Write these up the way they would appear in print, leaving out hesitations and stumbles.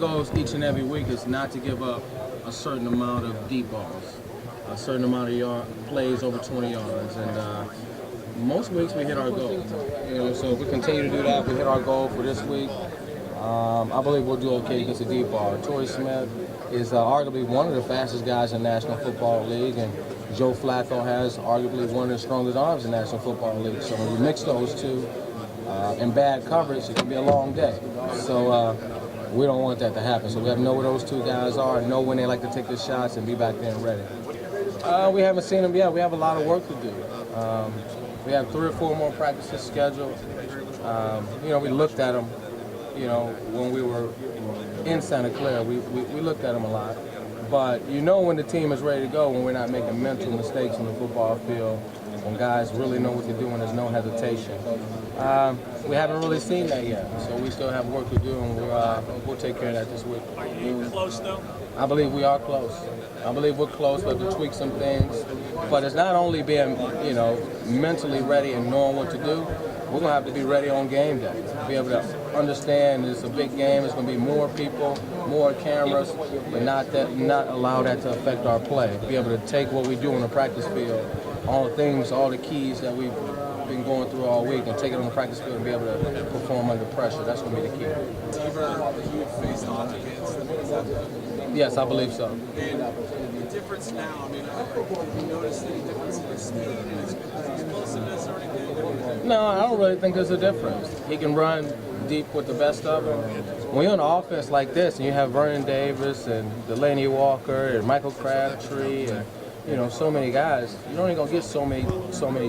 goals each and every week is not to give up a certain amount of deep balls, a certain amount of plays over 20 yards, and most weeks we hit our goal. So if we continue to do that, we hit our goal for this week. I believe we'll do okay against the deep ball. Torrey Smith is arguably one of the fastest guys in the National Football League, and Joe Flacco has arguably one of the strongest arms in the National Football League. So when you mix those two in bad coverage, it can be a long day. So we don't want that to happen. So we have to know where those two guys are, know when they like to take the shots, and be back there and ready. We haven't seen them yet. We have a lot of work to do. We have 3 or 4 more practices scheduled. We looked at them, when we were in Santa Clara. We looked at them a lot. But when the team is ready to go, when we're not making mental mistakes on the football field, when guys really know what they're doing, there's no hesitation. We haven't really seen that yet, so we still have work to do, and we'll take care of that this week. Are you close, though? I believe we are close. I believe we're close. We have to tweak some things. But it's not only being, mentally ready and knowing what to do. We're going to have to be ready on game day. Be able to understand it's a big game. It's going to be more people, more cameras, but not allow that to affect our play. Be able to take what we do on the practice field, all the things, all the keys that we've been going through all week, and take it on the practice field and be able to perform under pressure. That's going to be the key. You faced off against them. Yes, I believe so. And the difference now, have you noticed any difference in his speed and his explosiveness or anything? No, I don't really think there's a difference. He can run deep with the best of them. When you're on an offense like this, and you have Vernon Davis and Delaney Walker and Michael Crabtree and so many guys, you're only gonna get so many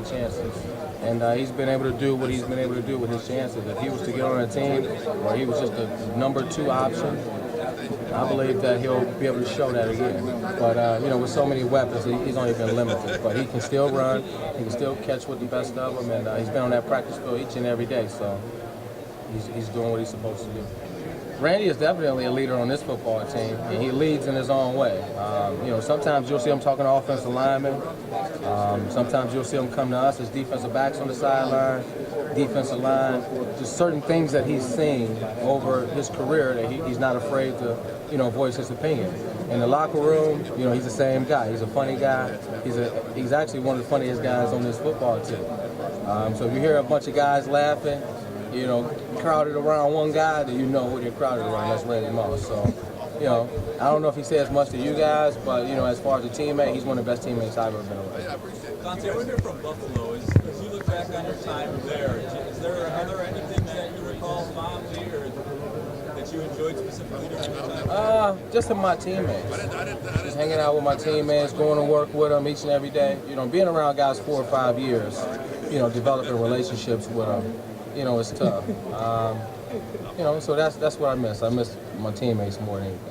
chances. And he's been able to do what he's been able to do with his chances. If he was to get on a team where he was just a number 2 option, I believe that he'll be able to show that again. But, with so many weapons, he's only been limited. But he can still run, he can still catch with the best of them, and he's been on that practice field each and every day, so he's doing what he's supposed to do. Randy is definitely a leader on this football team, and he leads in his own way. Sometimes you'll see him talking to offensive linemen. Sometimes you'll see him come to us as defensive backs on the sideline, defensive line. Just certain things that he's seen over his career that he's not afraid to, voice his opinion. In the locker room, he's the same guy. He's a funny guy. He's actually one of the funniest guys on this football team. So if you hear a bunch of guys laughing, crowded around one guy, then who they're crowded around. That's Randy Moss. So, I don't know if he says much to you guys, but, as far as a teammate, he's one of the best teammates I've ever been with. Donte, when you're from Buffalo, as you look back on your time there, are there anything that you recall fondly or that you enjoyed specifically during your time? Just in my teammates. Just hanging out with my teammates, going to work with them each and every day. Being around guys 4 or 5 years, developing relationships with them. It's tough. So that's what I miss. I miss my teammates more than anything.